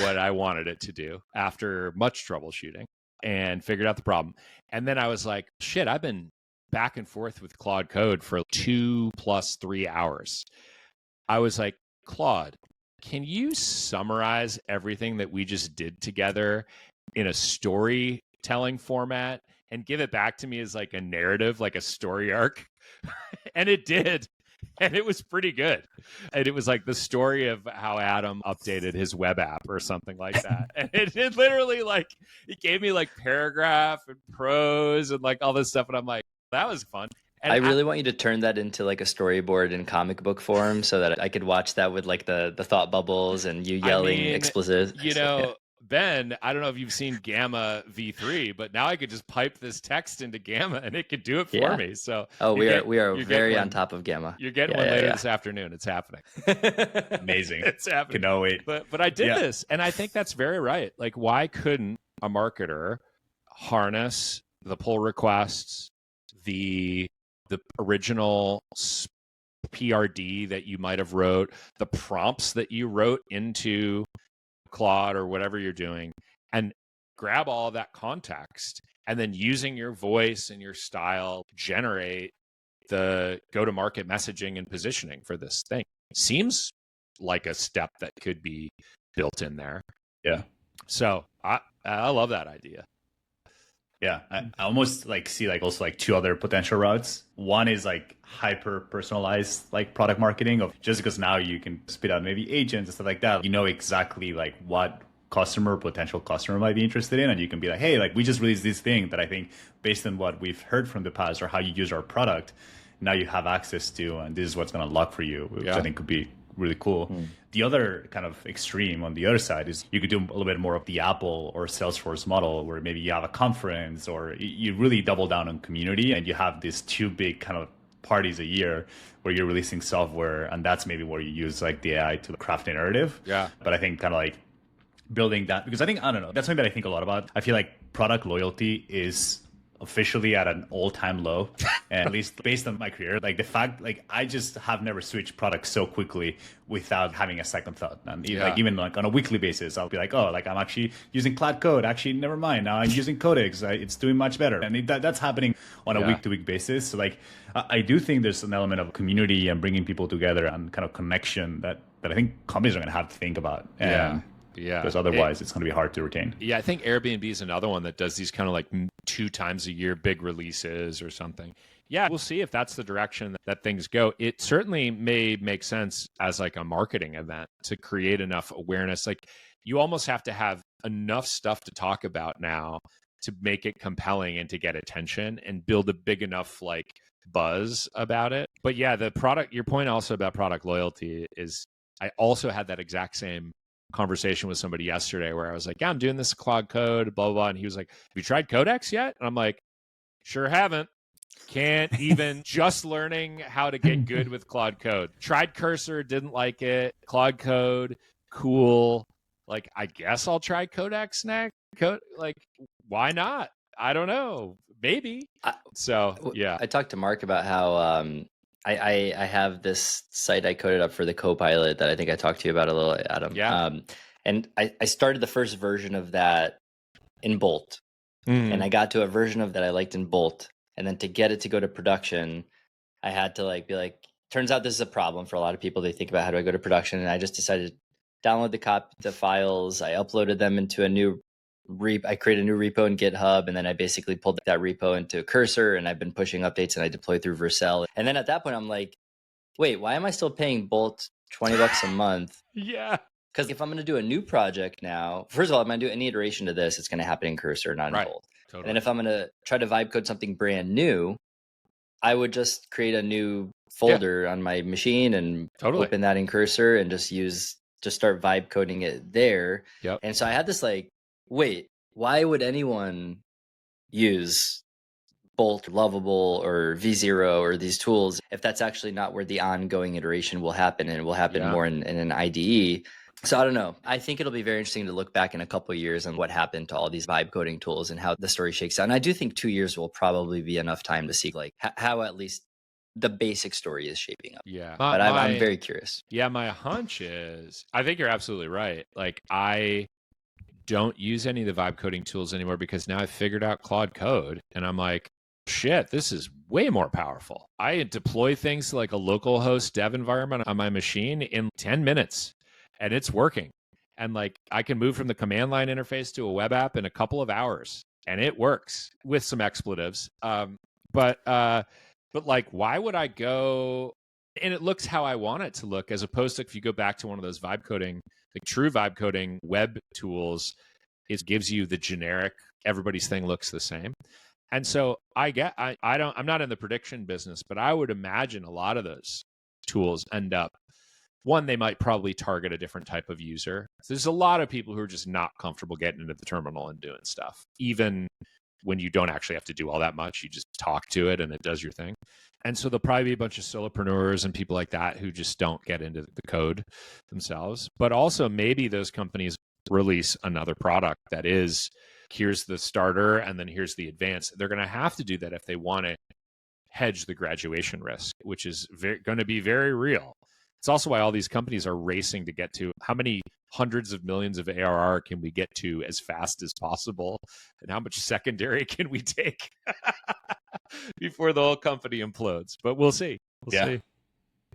what I wanted it to do after much troubleshooting and figured out the problem. And then I was like, shit, I've been back and forth with Claude Code for 2 + 3 hours. I was like, Claude, can you summarize everything that we just did together in a storytelling format and give it back to me as like a narrative, like a story arc? And it did. And it was pretty good. And it was like the story of how Adam updated his web app or something like that. And it literally like, it gave me like paragraph and prose and like all this stuff. And I'm like, that was fun. And I really want you to turn that into like a storyboard in comic book form so that I could watch that with like the thought bubbles and you yelling explicit. You know, Ben, I don't know if you've seen Gamma V3, but now I could just pipe this text into Gamma and it could do it for me. So we are very on top of Gamma. You're getting one later this afternoon. It's happening. Amazing. It's happening. Cannot wait. But I did this, and I think that's very right. Like, why couldn't a marketer harness the pull requests, the original PRD that you might have wrote, the prompts that you wrote into Claude or whatever you're doing, and grab all of that context, and then using your voice and your style, generate the go-to-market messaging and positioning for this thing? Seems like a step that could be built in there. Yeah. So I love that idea. Yeah, I almost like see like also like 2 other potential routes. One is like hyper personalized like product marketing, of just because now you can spit out maybe agents and stuff like that. You know exactly like what potential customer might be interested in, and you can be like, hey, like we just released this thing that I think based on what we've heard from the past or how you use our product, now you have access to, and this is what's going to unlock for you, which I think could be really cool. The other kind of extreme on the other side is you could do a little bit more of the Apple or Salesforce model, where maybe you have a conference or you really double down on community, and you have these 2 big kind of parties a year where you're releasing software, and that's maybe where you use like the AI to craft a narrative. Yeah. But I think kind of like building that, because I don't know, that's something that I think a lot about. I feel like product loyalty is officially at an all-time low. And at least based on my career, like the fact, like I just have never switched products so quickly without having a second thought. And even like on a weekly basis, I'll be like, oh, like I'm actually using Cloud Code. Actually, never mind. Now I'm using Codex. It's doing much better. And that's happening on a week-to-week basis. So like, I do think there's an element of community and bringing people together and kind of connection that I think companies are going to have to think about. Yeah. Because otherwise it's going to be hard to retain. Yeah, I think Airbnb is another one that does these kind of like 2 times a year big releases or something. Yeah, we'll see if that's the direction that things go. It certainly may make sense as like a marketing event to create enough awareness. Like you almost have to have enough stuff to talk about now to make it compelling and to get attention and build a big enough like buzz about it. But yeah, your point also about product loyalty is I also had that exact same conversation with somebody yesterday where I was like, yeah, I'm doing this Cloud Code, blah, blah. And he was like, have you tried Codex yet? And I'm like, sure haven't. Can't even just learning how to get good with Cloud Code. Tried Cursor, didn't like it. Cloud Code, cool. Like, I guess I'll try Codex next. Like, why not? I don't know. Maybe. I talked to Mark about how I have this site I coded up for the Copilot that I think I talked to you about a little, Adam. Yeah. And I started the first version of that in Bolt. And I got to a version of that I liked in Bolt. And then to get it to go to production, I had to like be like, turns out this is a problem for a lot of people. They think about how do I go to production? And I just decided to download the files. I uploaded them into a new I created a new repo in GitHub, and then I basically pulled that repo into Cursor, and I've been pushing updates, and I deploy through Vercel. And then at that point, I'm like, wait, why am I still paying Bolt $20 a month? Yeah. Because if I'm going to do a new project now, first of all, if I'm going to do any iteration to this, it's going to happen in Cursor, not in Bolt. Totally. And then if I'm going to try to vibe code something brand new, I would just create a new folder on my machine and open that in Cursor and just start vibe coding it there. Yep. And so I had this like, wait, why would anyone use Bolt, Lovable, or V0 or these tools if that's actually not where the ongoing iteration will happen, and it will happen more in an IDE? So I don't know. I think it'll be very interesting to look back in a couple of years on what happened to all these vibe coding tools and how the story shakes out. And I do think 2 years will probably be enough time to see like how at least the basic story is shaping up. Yeah. But I'm very curious. Yeah, my hunch is, I think you're absolutely right. Like I don't use any of the vibe coding tools anymore because now I've figured out Claude Code and I'm like, shit, this is way more powerful. I deploy things to like a local host dev environment on my machine in 10 minutes and it's working. And like I can move from the command line interface to a web app in a couple of hours and it works with some expletives. But like, why would I go? And it looks how I want it to look, as opposed to if you go back to one of those vibe coding, like true vibe coding web tools, it gives you the generic, everybody's thing looks the same. And so I'm not in the prediction business, but I would imagine a lot of those tools end up, one, they might probably target a different type of user. There's a lot of people who are just not comfortable getting into the terminal and doing stuff, even when you don't actually have to do all that much. You just talk to it and it does your thing. And so there'll probably be a bunch of solopreneurs and people like that who just don't get into the code themselves. But also maybe those companies release another product that is, here's the starter and then here's the advanced. They're going to have to do that if they want to hedge the graduation risk, which is going to be very real. It's also why all these companies are racing to get to how many hundreds of millions of ARR can we get to as fast as possible, and how much secondary can we take before the whole company implodes. But we'll see. We'll see.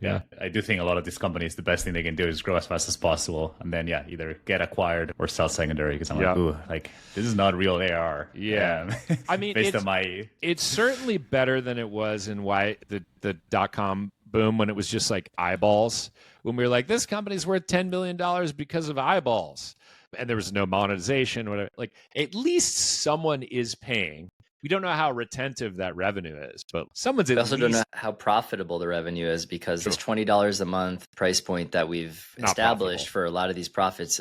Yeah, I do think a lot of these companies, the best thing they can do is grow as fast as possible, and then either get acquired or sell secondary. Because I'm like, ooh, like this is not real ARR. Yeah, I mean, it's certainly better than it was in the .com boom, when it was just like eyeballs, when we were like, this company's worth $10 billion because of eyeballs, and there was no monetization, whatever. Like, at least someone is paying. We don't know how retentive that revenue is, but someone's at least... We also don't know how profitable the revenue is, because this $20 a month price point that we've established for a lot of these profits,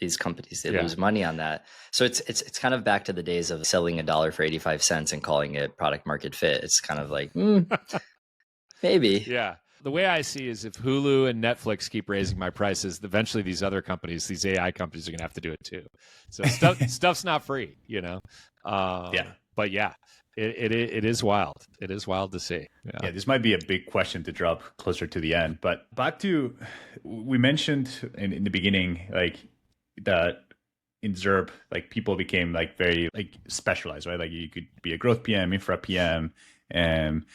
these companies, they lose money on that. So it's kind of back to the days of selling $1 for 85 cents and calling it product market fit. It's kind of like, maybe. Yeah. The way I see is if Hulu and Netflix keep raising my prices, eventually these other companies, these AI companies, are going to have to do it too. So stuff's not free, you know? But yeah, It is wild. It is wild to see. Yeah, this might be a big question to drop closer to the end, but back to, we mentioned in the beginning, like that in Zerp, like people became like very like specialized, right? Like you could be a growth PM, infra PM, and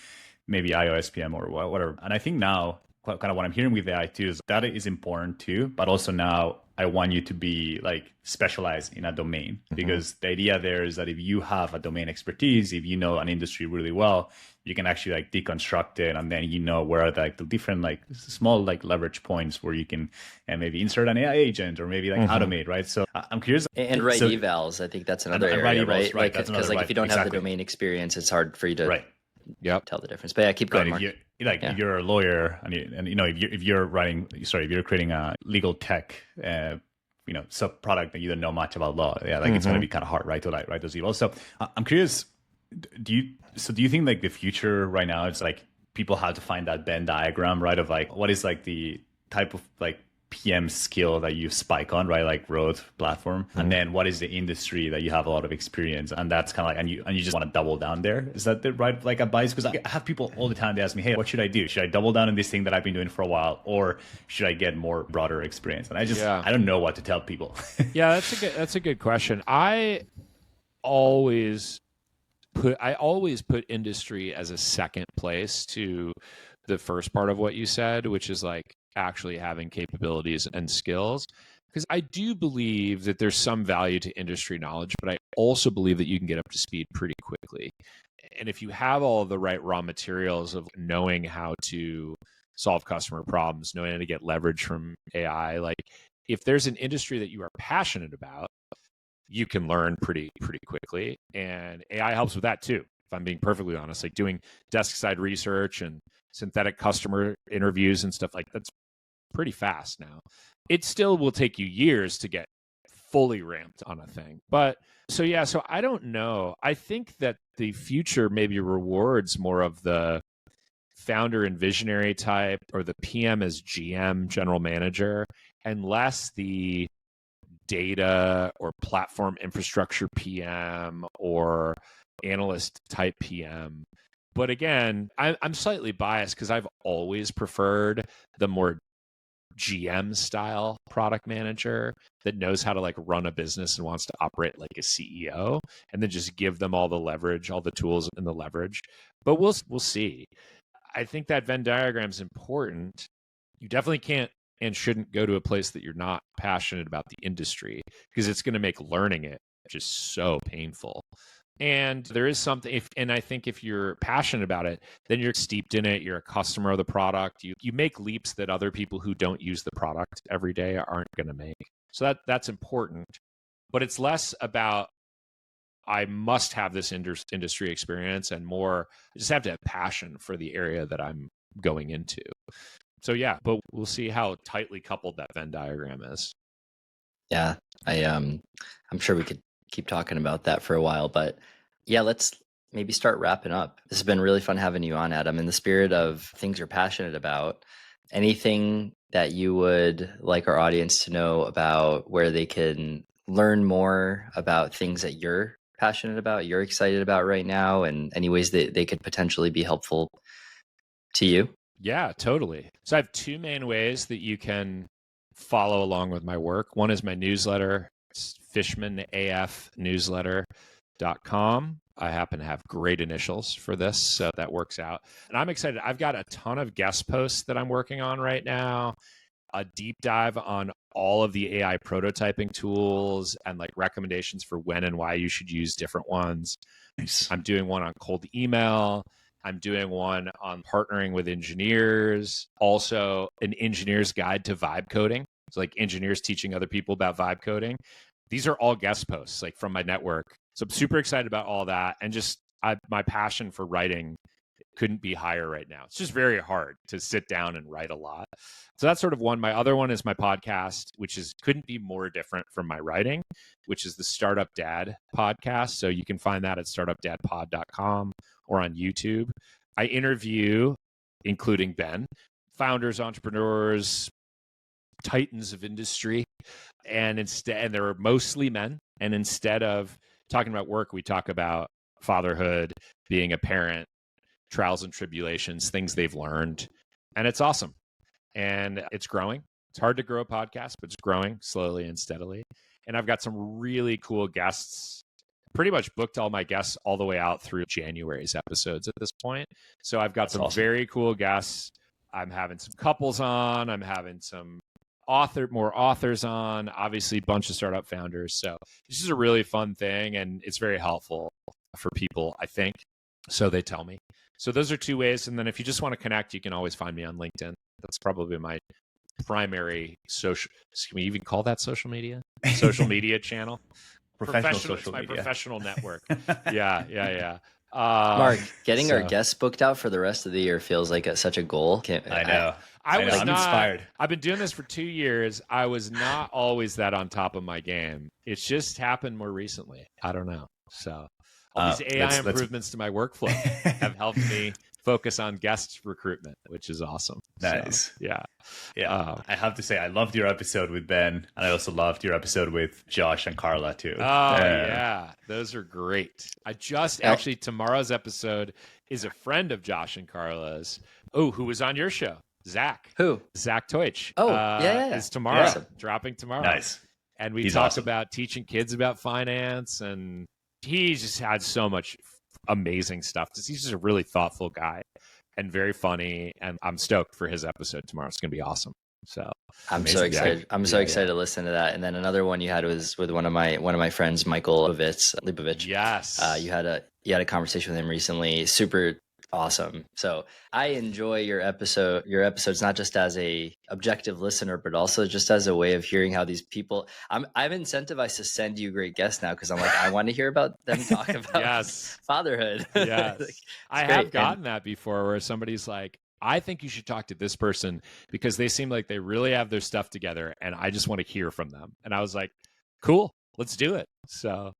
maybe iOS PM or whatever. And I think now kind of what I'm hearing with AI too is that is important too, but also now I want you to be like specialized in a domain, because the idea there is that if you have a domain expertise, if you know an industry really well, you can actually like deconstruct it, and then you know where are like the different like small like leverage points where you can maybe insert an AI agent or maybe like automate, right? So I'm curious. And write evals. I think that's another area, right? Like, because like if you don't have the domain experience, it's hard for you to tell the difference. But yeah, keep going, Mark. If you're a lawyer and you know if you're creating a legal tech sub product that you don't know much about law, it's going to be kind of hard, right, to like write those evals. So I'm curious, do you think like the future right now it's like people have to find that Venn diagram, right, of like what is like the type of like PM skill that you spike on, right, like growth platform, and then what is the industry that you have a lot of experience, and that's kind of like and you just want to double down there? Is that the right like advice? Because I have people all the time, they ask me, hey, what should I do? Should I double down on this thing that I've been doing for a while, or should I get more broader experience? And I don't know what to tell people. Yeah, that's a good question. I always put industry as a second place to the first part of what you said, which is like actually having capabilities and skills. Because I do believe that there's some value to industry knowledge, but I also believe that you can get up to speed pretty quickly. And if you have all of the right raw materials of knowing how to solve customer problems, knowing how to get leverage from AI, like if there's an industry that you are passionate about, you can learn pretty quickly. And AI helps with that too, if I'm being perfectly honest. Like doing desk side research and synthetic customer interviews and stuff like that's pretty fast now. It still will take you years to get fully ramped on a thing. But so I don't know. I think that the future maybe rewards more of the founder and visionary type, or the PM as GM, general manager, and less the data or platform infrastructure PM or analyst type PM. But again, I'm slightly biased because I've always preferred the more GM style product manager that knows how to like run a business and wants to operate like a CEO, and then just give them all the leverage, all the tools and the leverage. But we'll see. I think that Venn diagram is important. You definitely can't and shouldn't go to a place that you're not passionate about the industry, because it's going to make learning it just so painful. And there is something, and I think if you're passionate about it, then you're steeped in it. You're a customer of the product. You make leaps that other people who don't use the product every day aren't going to make. So that's important. But it's less about I must have this industry experience, and more I just have to have passion for the area that I'm going into. So yeah, but we'll see how tightly coupled that Venn diagram is. Yeah, I'm sure we could keep talking about that for a while, but yeah, let's maybe start wrapping up. This has been really fun having you on, Adam. In the spirit of things you're passionate about, anything that you would like our audience to know about where they can learn more about things that you're passionate about, you're excited about right now, and any ways that they could potentially be helpful to you? Yeah, totally. So I have two main ways that you can follow along with my work. One is my newsletter. It's fishmanafnewsletter.com. I happen to have great initials for this, so that works out. And I'm excited. I've got a ton of guest posts that I'm working on right now, a deep dive on all of the AI prototyping tools and like recommendations for when and why you should use different ones. Nice. I'm doing one on cold email. I'm doing one on partnering with engineers, also an engineer's guide to vibe coding. It's like engineers teaching other people about vibe coding. These are all guest posts like from my network. So I'm super excited about all that. And just my passion for writing couldn't be higher right now. It's just very hard to sit down and write a lot. So that's sort of one. My other one is my podcast, which couldn't be more different from my writing, which is the Startup Dad podcast. So you can find that at startupdadpod.com or on YouTube. I interview, including Ben, founders, entrepreneurs, titans of industry, and they're mostly men. And instead of talking about work, we talk about fatherhood, being a parent, trials and tribulations, things they've learned. And it's awesome. And it's growing. It's hard to grow a podcast, but it's growing slowly and steadily. And I've got some really cool guests. Pretty much booked all my guests all the way out through January's episodes at this point. So I've got That's some awesome. very cool guests. I'm having some couples on. I'm having some more authors on, obviously a bunch of startup founders. So this is a really fun thing, and it's very helpful for people, I think. So they tell me. So those are two ways. And then if you just want to connect, you can always find me on LinkedIn. That's probably my primary social, can we even call that social media? Social media channel? Professional social my media. Professional network. Yeah. Mark, getting our guests booked out for the rest of the year feels like such a goal. I know. I'm inspired. I've been doing this for 2 years. I was not always that on top of my game. It's just happened more recently. I don't know. So all these AI improvements to my workflow have helped me focus on guest recruitment, which is awesome. Nice. So, yeah. I have to say, I loved your episode with Ben, and I also loved your episode with Josh and Carla too. Yeah, those are great. I just actually, tomorrow's episode is a friend of Josh and Carla's. Oh, who was on your show? Zach. Who? Zach Teutsch. Oh, yeah. Is tomorrow, Awesome. dropping tomorrow. Nice. And we He's talked awesome. about teaching kids about finance, and he just had so much amazing stuff. He's just a really thoughtful guy and very funny, and I'm stoked for his episode tomorrow. It's going to be awesome. So I'm so excited. I'm so excited to listen to that. And then another one you had was with one of my friends, Michael Leibovich. Yes. You had a conversation with him recently. Super awesome. So I enjoy your episodes not just as a objective listener, but also just as a way of hearing how these people. I'm incentivized to send you great guests now because I'm like, I want to hear about them talk about fatherhood. Yes. Like, I have gotten that before where somebody's like, I think you should talk to this person because they seem like they really have their stuff together and I just want to hear from them. And I was like, cool, let's do it. So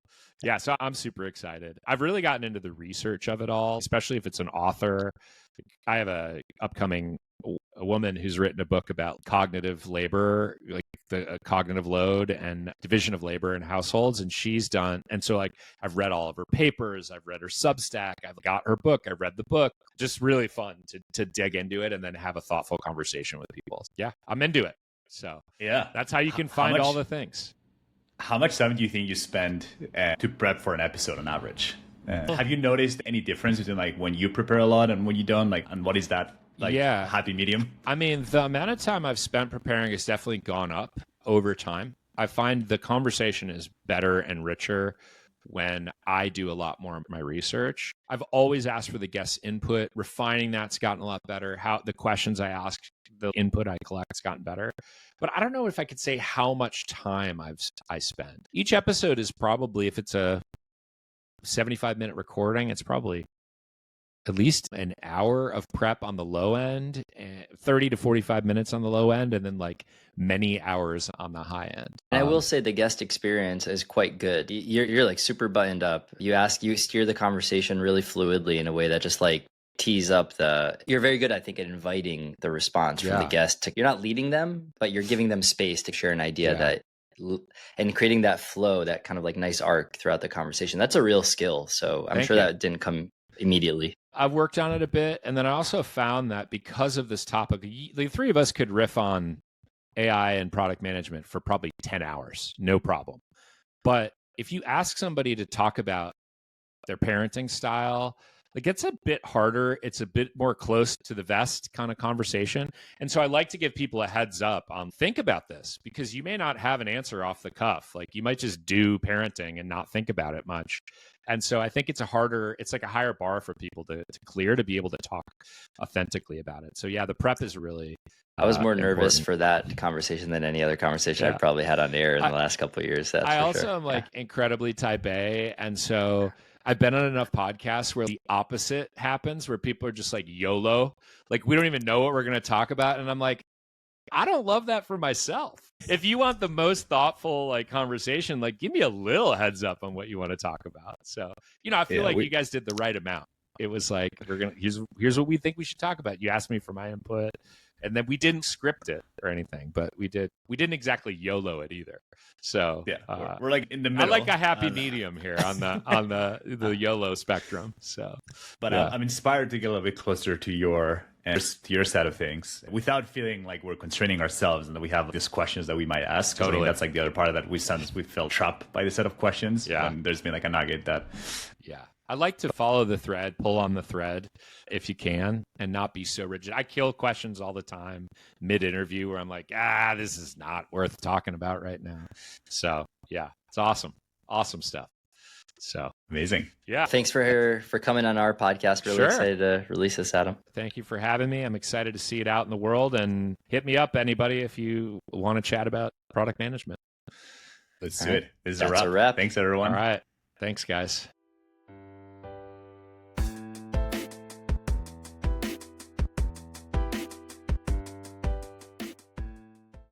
yeah, so I'm super excited. I've really gotten into the research of it all, especially if it's an author. I have a woman who's written a book about cognitive labor, like the cognitive load and division of labor in households. And so like I've read all of her papers, I've read her Substack, I've got her book, I read the book. Just really fun to dig into it and then have a thoughtful conversation with people. Yeah, I'm into it. So yeah, that's how you can find all the things. How much time do you think you spend to prep for an episode on average? Have you noticed any difference between like when you prepare a lot and when you don't? Like, and what is that happy medium? I mean, the amount of time I've spent preparing has definitely gone up over time. I find the conversation is better and richer when I do a lot more of my research. I've always asked for the guest's input. Refining that's gotten a lot better. How the questions I ask, the input I collect has gotten better. But I don't know if I could say how much time I spend. Each episode is probably, if it's a 75-minute recording, it's probably at least an hour of prep on the low end, 30 to 45 minutes on the low end, and then like many hours on the high end. And I will say the guest experience is quite good. You're like super buttoned up. You steer the conversation really fluidly in a way that just like tease up you're very good, I think, at inviting the response from the guest. You're not leading them, but you're giving them space to share an idea and creating that flow, that kind of like nice arc throughout the conversation. That's a real skill. So I'm sure that didn't come immediately. I've worked on it a bit. And then I also found that because of this topic, the three of us could riff on AI and product management for probably 10 hours, no problem. But if you ask somebody to talk about their parenting style, like it's a bit harder. It's a bit more close to the vest kind of conversation. And so I like to give people a heads up on think about this because you may not have an answer off the cuff. Like you might just do parenting and not think about it much. And so I think it's like a higher bar for people to clear to be able to talk authentically about it. So yeah, the prep is really I was more nervous for that conversation than any other conversation I've probably had on air in the last couple of years. I also am like incredibly type A. And so I've been on enough podcasts where the opposite happens, where people are just like YOLO. Like we don't even know what we're going to talk about. And I'm like, I don't love that for myself. If you want the most thoughtful like conversation, like give me a little heads up on what you want to talk about. So, I feel like you guys did the right amount. It was like, here's what we think we should talk about. You asked me for my input. And then we didn't script it or anything, but we didn't exactly YOLO it either. So yeah, we're like in the middle. I like a happy medium here on the YOLO spectrum. So, but I'm inspired to get a little bit closer to your side of things without feeling like we're constraining ourselves and that we have these questions that we might ask. Totally. I think that's like the other part of that. We felt trapped by the set of questions. Yeah. And there's been like a nugget that. Yeah. I like to follow the thread, pull on the thread if you can, and not be so rigid. I kill questions all the time mid-interview where I'm like, this is not worth talking about right now. So, yeah, it's awesome. Awesome stuff. So amazing. Yeah. Thanks for coming on our podcast. Really excited to release this, Adam. Thank you for having me. I'm excited to see it out in the world, and hit me up, anybody, if you want to chat about product management. Let's do it. This is a wrap. Thanks, everyone. All right. Thanks, guys.